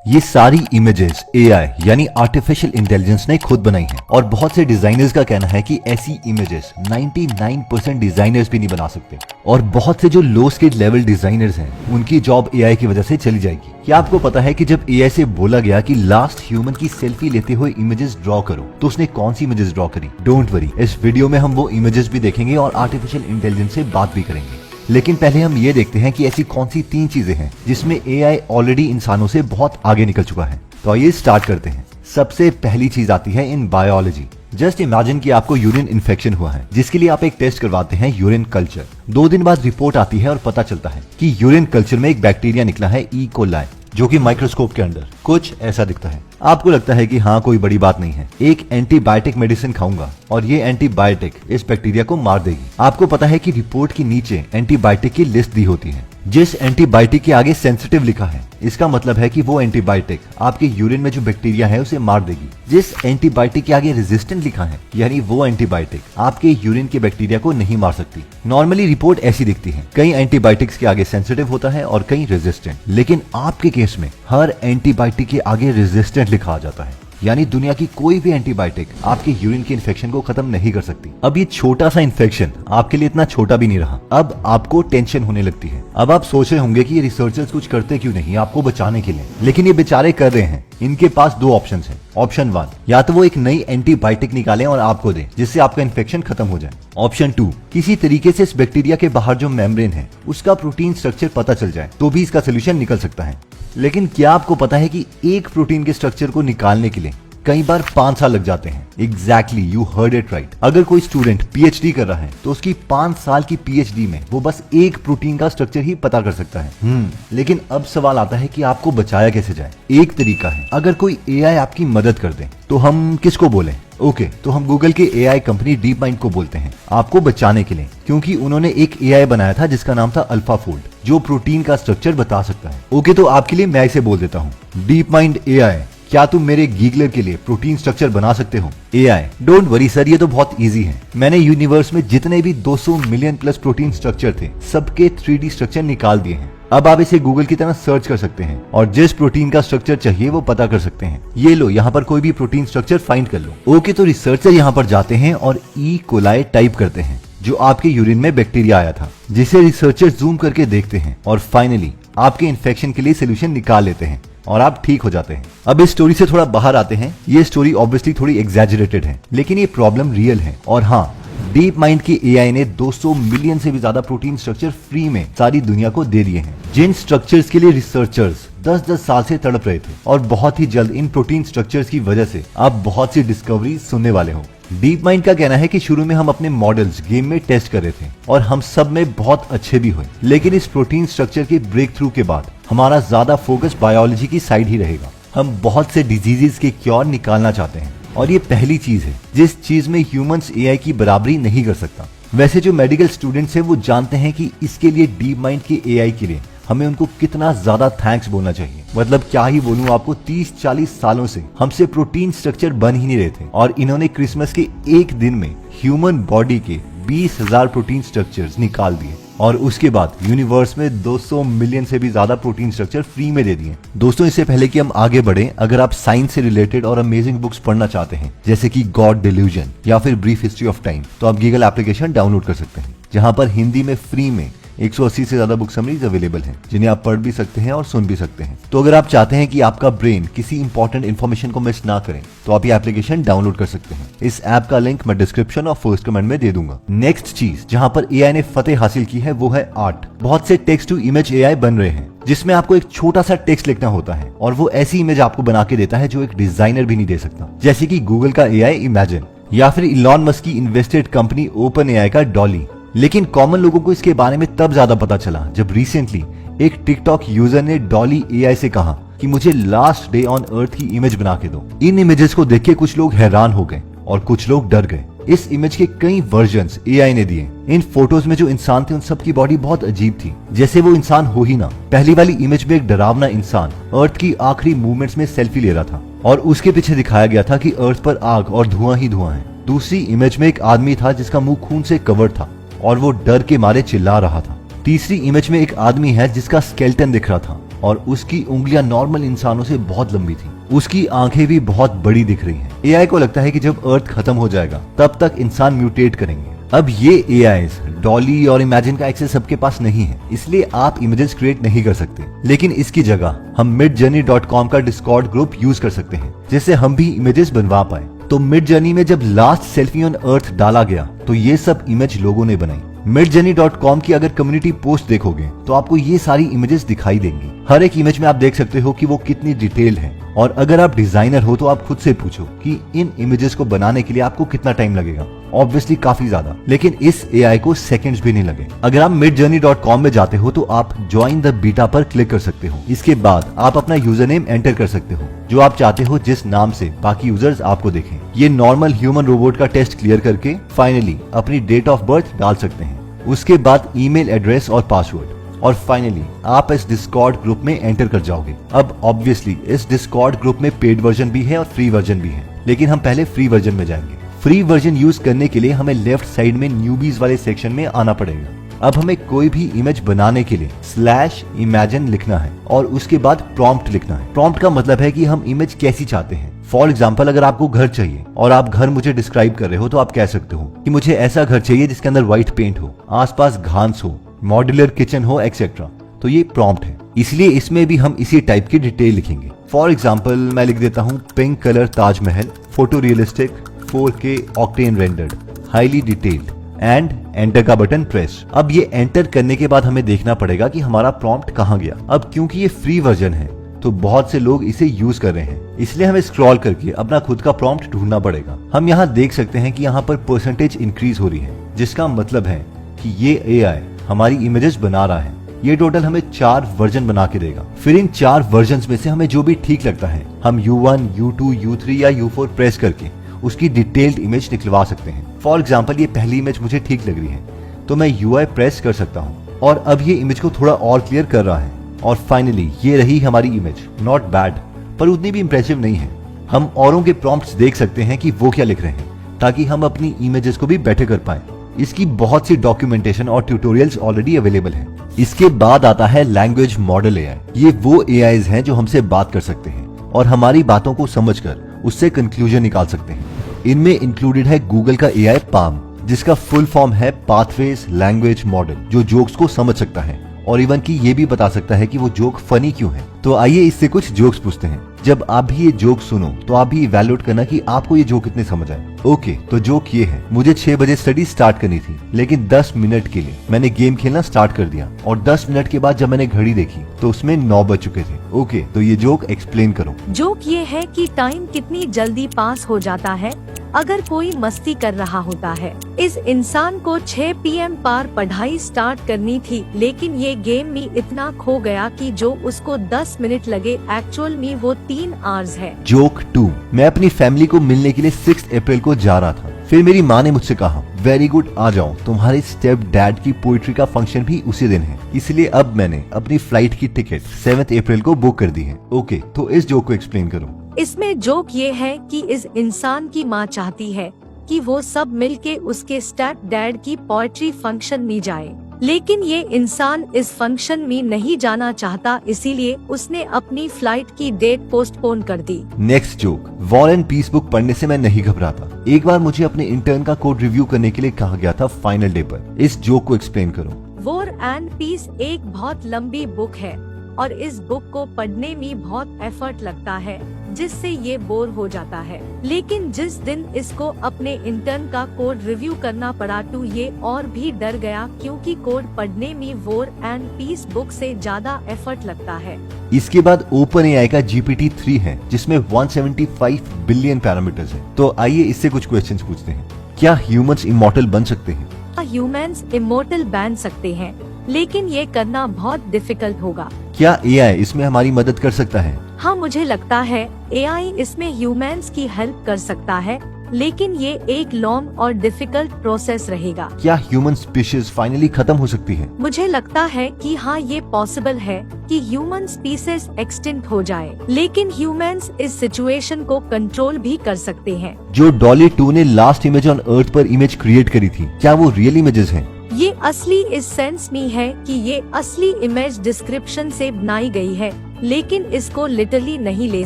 ये सारी images AI यानी आर्टिफिशियल इंटेलिजेंस ने खुद बनाई हैं और बहुत से डिजाइनर्स का कहना है कि ऐसी इमेजेस 99% डिजाइनर्स भी नहीं बना सकते और बहुत से जो लो स्किल लेवल डिजाइनर्स हैं उनकी जॉब एआई की वजह से चली जाएगी। क्या आपको पता है कि जब एआई से बोला गया कि लास्ट ह्यूमन की सेल्फी लेते हुए इमेजेस ड्रॉ करो तो उसने कौन सी इमेजेस ड्रॉ करी? डोंट वरी, इस वीडियो में हम वो इमेजेस भी देखेंगे और आर्टिफिशियल इंटेलिजेंस से बात भी करेंगे। लेकिन पहले हम ये देखते हैं कि ऐसी कौन सी 3 चीजें हैं जिसमें एआई ऑलरेडी इंसानों से बहुत आगे निकल चुका है। तो आइए स्टार्ट करते हैं। सबसे पहली चीज आती है इन बायोलॉजी। जस्ट इमेजिन कि आपको यूरिन इन्फेक्शन हुआ है जिसके लिए आप एक टेस्ट करवाते हैं यूरिन कल्चर। 2 दिन बाद रिपोर्ट आती है और पता चलता है कि यूरिन कल्चर में एक बैक्टीरिया निकला है ई कोलाई, जो कि माइक्रोस्कोप के अंदर कुछ ऐसा दिखता है। आपको लगता है कि हाँ कोई बड़ी बात नहीं है, एक एंटीबायोटिक मेडिसिन खाऊंगा और ये एंटीबायोटिक इस बैक्टीरिया को मार देगी। आपको पता है कि रिपोर्ट के नीचे एंटीबायोटिक की लिस्ट दी होती है। जिस एंटीबायोटिक के आगे सेंसिटिव लिखा है इसका मतलब है कि वो एंटीबायोटिक आपके यूरिन में जो बैक्टीरिया है उसे मार देगी। जिस एंटीबायोटिक के आगे रेजिस्टेंट लिखा है यानी वो एंटीबायोटिक आपके यूरिन के बैक्टीरिया को नहीं मार सकती। नॉर्मली रिपोर्ट ऐसी दिखती है, कई एंटीबायोटिक्स के आगे सेंसिटिव होता है और कई रेजिस्टेंट, लेकिन आपके केस में हर एंटीबायोटिक के आगे रेजिस्टेंट लिखा आ जाता है, यानी दुनिया की कोई भी एंटीबायोटिक आपके यूरिन के इन्फेक्शन को खत्म नहीं कर सकती। अब ये छोटा सा इन्फेक्शन आपके लिए इतना छोटा भी नहीं रहा, अब आपको टेंशन होने लगती है। अब आप सोच रहे होंगे कि ये रिसर्चर्स कुछ करते क्यों नहीं आपको बचाने के लिए, लेकिन ये बेचारे कर रहे हैं। इनके पास 2 ऑप्शंस हैं। ऑप्शन 1, या तो वो एक नई एंटीबायोटिक निकालें और आपको दें जिससे आपका इन्फेक्शन खत्म हो जाए। ऑप्शन 2, किसी तरीके से इस बैक्टीरिया के बाहर जो मेम्ब्रेन है उसका प्रोटीन स्ट्रक्चर पता चल जाए तो भी इसका सोल्यूशन निकल सकता है। लेकिन क्या आपको पता है कि एक प्रोटीन के स्ट्रक्चर को निकालने के लिए कई बार 5 साल लग जाते हैं। Exactly, you heard it right. अगर कोई स्टूडेंट पीएचडी कर रहा है तो उसकी 5 साल की पीएचडी में वो बस एक प्रोटीन का स्ट्रक्चर ही पता कर सकता है। लेकिन अब सवाल आता है कि आपको बचाया कैसे जाए। एक तरीका है, अगर कोई एआई आपकी मदद कर दे तो हम किसको बोलें? ओके, तो हम गूगल के एआई कंपनी डीप माइंड को बोलते हैं आपको बचाने के लिए, क्योंकि उन्होंने एक एआई बनाया था जिसका नाम था अल्फाफोल्ड, जो प्रोटीन का स्ट्रक्चर बता सकता है। ओके, तो आपके लिए मैं इसे बोल देता हूँ, डीप माइंड एआई, क्या तुम मेरे गीगलर के लिए प्रोटीन स्ट्रक्चर बना सकते हो? एआई, डोंट वरी सर, ये तो बहुत इजी है। मैंने यूनिवर्स में जितने भी 200 मिलियन प्लस प्रोटीन स्ट्रक्चर थे सबके 3D स्ट्रक्चर निकाल दिए हैं। अब आप इसे गूगल की तरह सर्च कर सकते हैं और जिस प्रोटीन का स्ट्रक्चर चाहिए वो पता कर सकते हैं। ये लो, यहाँ पर कोई भी प्रोटीन स्ट्रक्चर फाइंड कर लो। ओके, तो रिसर्चर यहाँ पर जाते हैं और ई कोलाई टाइप करते हैं, जो आपके यूरिन में बैक्टीरिया आया था, जिसे रिसर्चर जूम करके देखते हैं और फाइनली आपके इन्फेक्शन के लिए सोल्यूशन निकाल लेते हैं और आप ठीक हो जाते हैं। अब इस स्टोरी से थोड़ा बाहर आते हैं। ये स्टोरी ऑब्वियसली थोड़ी एग्जैजरेटेड है, लेकिन ये प्रॉब्लम रियल है। और हाँ, डीप माइंड की एआई ने 200 मिलियन से भी ज्यादा प्रोटीन स्ट्रक्चर फ्री में सारी दुनिया को दे दिए हैं, जिन स्ट्रक्चर्स के लिए रिसर्चर्स 10-10 साल से तड़प रहे थे। और बहुत ही जल्द इन प्रोटीन स्ट्रक्चर्स की वजह से आप बहुत सी डिस्कवरी सुनने वाले हो। डीप माइंड का कहना है कि शुरू में हम अपने मॉडल्स गेम में टेस्ट कर रहे थे और हम सब में बहुत अच्छे भी हुए, लेकिन इस प्रोटीन स्ट्रक्चर के ब्रेक थ्रू के बाद हमारा ज्यादा फोकस बायोलॉजी की साइड ही रहेगा। हम बहुत से डिजीजेस के क्योर निकालना चाहते हैं और ये पहली चीज है जिस चीज में ह्यूमंस एआई की बराबरी नहीं कर सकता। वैसे जो मेडिकल स्टूडेंट्स हैं वो जानते हैं कि इसके लिए डीप माइंड के एआई के लिए हमें उनको कितना ज्यादा थैंक्स बोलना चाहिए। मतलब क्या ही बोलूं आपको, 30-40 सालों से हमसे प्रोटीन स्ट्रक्चर बन ही नहीं रहे थे और इन्होंने क्रिसमस के एक दिन में ह्यूमन बॉडी के 20,000 प्रोटीन स्ट्रक्चर्स निकाल दिए और उसके बाद यूनिवर्स में 200 मिलियन से भी ज्यादा प्रोटीन स्ट्रक्चर फ्री में दे दिए। दोस्तों, इससे पहले कि हम आगे बढ़ें, अगर आप साइंस से रिलेटेड और अमेजिंग बुक्स पढ़ना चाहते हैं जैसे कि गॉड डिल्यूजन या फिर ब्रीफ हिस्ट्री ऑफ टाइम, तो आप गीगल एप्लीकेशन डाउनलोड कर सकते हैं, जहां पर हिंदी में फ्री में 180 से ज्यादा बुक समरीज अवेलेबल हैं, जिन्हें आप पढ़ भी सकते हैं और सुन भी सकते हैं। तो अगर आप चाहते हैं कि आपका ब्रेन किसी इंपॉर्टेंट इन्फॉर्मेशन को मिस ना करें तो आप ये एप्लीकेशन डाउनलोड कर सकते हैं। इस ऐप का लिंक मैं डिस्क्रिप्शन और फर्स्ट कमेंट में दे दूंगा। नेक्स्ट चीज जहां पर एआई ने फतेह हासिल की है वो है आर्ट। बहुत से टेक्स्ट टू इमेज एआई बन रहे हैं जिसमें आपको एक छोटा सा टेक्स्ट लिखना होता है और वो ऐसी इमेज आपको बना के देता है जो एक डिजाइनर भी नहीं दे सकता, जैसे कि गूगल का एआई इमेजिन या फिर इलॉन मस्क की इन्वेस्टेड कंपनी ओपन एआई का डॉली। लेकिन कॉमन लोगों को इसके बारे में तब ज्यादा पता चला जब रिसेंटली एक टिकटॉक यूजर ने डॉली एआई से कहा कि मुझे लास्ट डे ऑन अर्थ की इमेज बना के दो। इन इमेजेस को देख के कुछ लोग हैरान हो गए और कुछ लोग डर गए। इस इमेज के कई वर्जन्स एआई ने दिए। इन फोटोज में जो इंसान थे उन सब की बॉडी बहुत अजीब थी, जैसे वो इंसान हो ही ना। पहली वाली इमेज में एक डरावना इंसान अर्थ की आखिरी मूवमेंट्स में सेल्फी ले रहा था और उसके पीछे दिखाया गया था कि अर्थ पर आग और धुआं ही धुआं है। दूसरी इमेज में एक आदमी था जिसका मुंह खून से कवर्ड था और वो डर के मारे चिल्ला रहा था। तीसरी इमेज में एक आदमी है जिसका स्केलेटन दिख रहा था और उसकी उंगलियां नॉर्मल इंसानों से बहुत लंबी थी। उसकी आंखें भी बहुत बड़ी दिख रही हैं। एआई को लगता है कि जब अर्थ खत्म हो जाएगा तब तक इंसान म्यूटेट करेंगे। अब ये एआईज डॉली और इमेजिन का एक्सेस सबके पास नहीं है, इसलिए आप इमेजेस क्रिएट नहीं कर सकते। लेकिन इसकी जगह हम midjourney.com का डिस्कॉर्ड ग्रुप यूज कर सकते हैं, जिससे हम भी इमेजेस बनवा पाए। तो midjourney में जब लास्ट सेल्फी ऑन अर्थ डाला गया तो ये सब इमेज लोगों ने बनाई। midjourney.com की अगर कम्युनिटी पोस्ट देखोगे तो आपको ये सारी इमेजेस दिखाई देंगी। हर एक इमेज में आप देख सकते हो कि वो कितनी डिटेल है। और अगर आप डिजाइनर हो तो आप खुद से पूछो कि इन इमेजेस को बनाने के लिए आपको कितना टाइम लगेगा। ऑब्वियसली काफी ज्यादा, लेकिन इस एआई को सेकंड्स भी नहीं लगे। अगर आप midjourney.com में जाते हो तो आप ज्वाइन द बीटा पर क्लिक कर सकते हो। इसके बाद आप अपना यूजर नेम एंटर कर सकते हो जो आप चाहते हो, जिस नाम से बाकी यूजर्स आपको देखें। ये नॉर्मल ह्यूमन रोबोट का टेस्ट क्लियर करके फाइनली अपनी डेट ऑफ बर्थ डाल सकते हैं। उसके बाद ईमेल एड्रेस और पासवर्ड, और फाइनली आप इस डिस्कॉर्ड ग्रुप में एंटर कर जाओगे। अब ऑब्वियसली इस डिस्कॉर्ड ग्रुप में पेड वर्जन भी है और फ्री वर्जन भी है, लेकिन हम पहले फ्री वर्जन में जाएंगे। फ्री वर्जन यूज करने के लिए हमें लेफ्ट साइड में न्यूबीज वाले सेक्शन में आना पड़ेगा। अब हमें कोई भी इमेज बनाने के लिए /imagine लिखना है और उसके बाद प्रॉम्प्ट लिखना है। प्रॉम्प्ट का मतलब है कि हम इमेज कैसी चाहते हैं। फॉर एग्जाम्पल, अगर आपको घर चाहिए और आप घर मुझे डिस्क्राइब कर रहे हो तो आप कह सकते हो कि मुझे ऐसा घर चाहिए जिसके अंदर व्हाइट पेंट हो, आसपास घास हो, मॉड्यूलर किचन हो, एक्सेट्रा। तो ये प्रॉम्प्ट है, इसलिए इसमें भी हम इसी टाइप की डिटेल लिखेंगे। फॉर एग्जाम्पल मैं लिख देता हूँ pink colour Taj Mahal, photo realistic, 4K octane rendered, highly detailed and enter का बटन प्रेस। अब ये एंटर करने के बाद हमें देखना पड़ेगा कि हमारा प्रॉम्प्ट कहाँ गया। अब क्योंकि ये फ्री वर्जन है तो बहुत से लोग इसे यूज कर रहे हैं, इसलिए हमें स्क्रॉल करके अपना खुद का प्रॉम्प्ट ढूंढना पड़ेगा। हम यहाँ देख सकते हैं कि यहाँ पर परसेंटेज इंक्रीज हो रही है, जिसका मतलब है कि ये एआई हमारी इमेजेस बना रहा है। ये टोटल हमें 4 वर्जन बना के देगा। फिर इन 4 वर्जन्स में से हमें जो भी ठीक लगता है हम U1, U2, U3 या U4 प्रेस करके उसकी डिटेल्ड इमेज निकलवा सकते हैं। फॉर एग्जाम्पल, ये पहली इमेज मुझे ठीक लग रही है तो मैं UI प्रेस कर सकता हूँ और अब ये इमेज को थोड़ा और क्लियर कर रहा है। और फाइनली ये रही हमारी इमेज। नॉट बैड, पर उतनी भी इंप्रेसिव नहीं है। हम औरों के प्रॉम्प्ट्स देख सकते हैं कि वो क्या लिख रहे हैं, ताकि हम अपनी इमेजेस को भी बेटर कर पाए। इसकी बहुत सी डॉक्यूमेंटेशन और ट्यूटोरियल्स ऑलरेडी अवेलेबल हैं। इसके बाद आता है लैंग्वेज मॉडल एआई। ये वो एआईज हैं जो हमसे बात कर सकते हैं और हमारी बातों को समझकर उससे कंक्लूजन निकाल सकते हैं। इनमें इंक्लूडेड है गूगल का एआई पाम, जिसका फुल फॉर्म है पाथवेज लैंग्वेज मॉडल, जो जोक्स को समझ सकता है और इवन की ये भी बता सकता है कि वो जोक फनी क्यों है। तो आइए इससे कुछ जोक्स पूछते हैं। जब आप भी ये जोक सुनो तो आप भी इवैल्यूएट करना कि आपको ये जोक कितने समझ आए। ओके, तो जोक ये है, मुझे 6 बजे स्टडी स्टार्ट करनी थी, लेकिन 10 मिनट के लिए मैंने गेम खेलना स्टार्ट कर दिया और 10 मिनट के बाद जब मैंने घड़ी देखी तो उसमें 9 बज चुके थे। ओके, तो ये जोक एक्सप्लेन करो। जोक ये है कि टाइम कितनी जल्दी पास हो जाता है अगर कोई मस्ती कर रहा होता है। इस इंसान को 6 PM पर पढ़ाई स्टार्ट करनी थी, लेकिन ये गेम में इतना खो गया कि जो उसको 10 मिनट लगे एक्चुअल में वो 3 आवर्स है। जोक 2, मैं अपनी फैमिली को मिलने के लिए 6 अप्रैल को जा रहा था। फिर मेरी माँ ने मुझसे कहा, वेरी गुड, आ जाओ, तुम्हारे स्टेप डैड की पोइट्री का फंक्शन भी उसी दिन है, इसलिए अब मैंने अपनी फ्लाइट की टिकट 7 अप्रैल को बुक कर दी है। ओके, तो इस जोक को एक्सप्लेन करो। इसमें जोक ये है कि इस इंसान की माँ चाहती है कि वो सब मिलके उसके स्टेप डैड की पोएट्री फंक्शन में जाए, लेकिन ये इंसान इस फंक्शन में नहीं जाना चाहता, इसीलिए उसने अपनी फ्लाइट की डेट पोस्टपोन कर दी। Next joke, war and peace book पढ़ने से मैं नहीं घबराता। एक बार मुझे अपने इंटर्न का कोड रिव्यू करने के लिए कहा गया था फाइनल डे पर। इस जोक को एक्सप्लेन करो। वॉर एंड पीस एक बहुत लंबी बुक है और इस बुक को पढ़ने में बहुत एफर्ट लगता है, जिससे ये बोर हो जाता है। लेकिन जिस दिन इसको अपने इंटर्न का कोड रिव्यू करना पड़ा तो ये और भी डर गया, क्योंकि कोड पढ़ने में वॉर एंड पीस बुक से ज्यादा एफर्ट लगता है। इसके बाद ओपन एआई का GPT-3 है, जिसमें 175 बिलियन पैरामीटर्स हैं। तो आइए इससे कुछ क्वेश्चंस पूछते हैं। क्या ह्यूमंस इमॉर्टल बन सकते हैं? ह्यूमंस इमॉर्टल बन सकते हैं, लेकिन ये करना बहुत डिफिकल्ट होगा। क्या एआई इसमें हमारी मदद कर सकता है? हाँ, मुझे लगता है एआई इसमें ह्यूमंस की हेल्प कर सकता है, लेकिन ये एक लॉन्ग और डिफिकल्ट प्रोसेस रहेगा। क्या ह्यूमन स्पीशीज फाइनली खत्म हो सकती है? मुझे लगता है कि हाँ, ये पॉसिबल है कि ह्यूमन स्पीसीज एक्सटिंक्ट हो जाए, लेकिन ह्यूमंस इस सिचुएशन को कंट्रोल भी कर सकते हैं। जो डॉली 2 ने लास्ट इमेज ऑन अर्थ पर इमेज क्रिएट करी थी, क्या वो रियल इमेजेस हैं? ये असली इस सेंस में है कि ये असली इमेज डिस्क्रिप्शन से बनाई गई है, लेकिन इसको लिटरली नहीं ले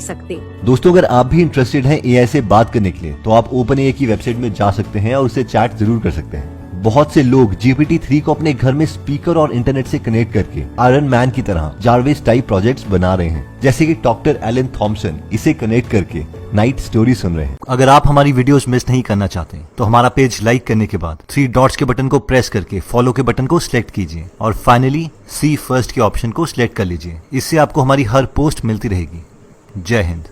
सकते। दोस्तों, अगर आप भी इंटरेस्टेड हैं एआई से बात करने के लिए तो आप OpenAI की वेबसाइट में जा सकते हैं और उससे चैट जरूर कर सकते हैं। बहुत से लोग GPT-3 को अपने घर में स्पीकर और इंटरनेट से कनेक्ट करके आयरन मैन की तरह जारविस टाइप प्रोजेक्ट्स बना रहे हैं, जैसे कि डॉक्टर एलन थॉम्सन इसे कनेक्ट करके नाइट स्टोरी सुन रहे हैं। अगर आप हमारी वीडियोस मिस नहीं करना चाहते तो हमारा पेज लाइक करने के बाद 3 डॉट्स के बटन को प्रेस करके फॉलो के बटन को सिलेक्ट कीजिए और फाइनली सी फर्स्ट के ऑप्शन को सिलेक्ट कर लीजिए। इससे आपको हमारी हर पोस्ट मिलती रहेगी। जय हिंद।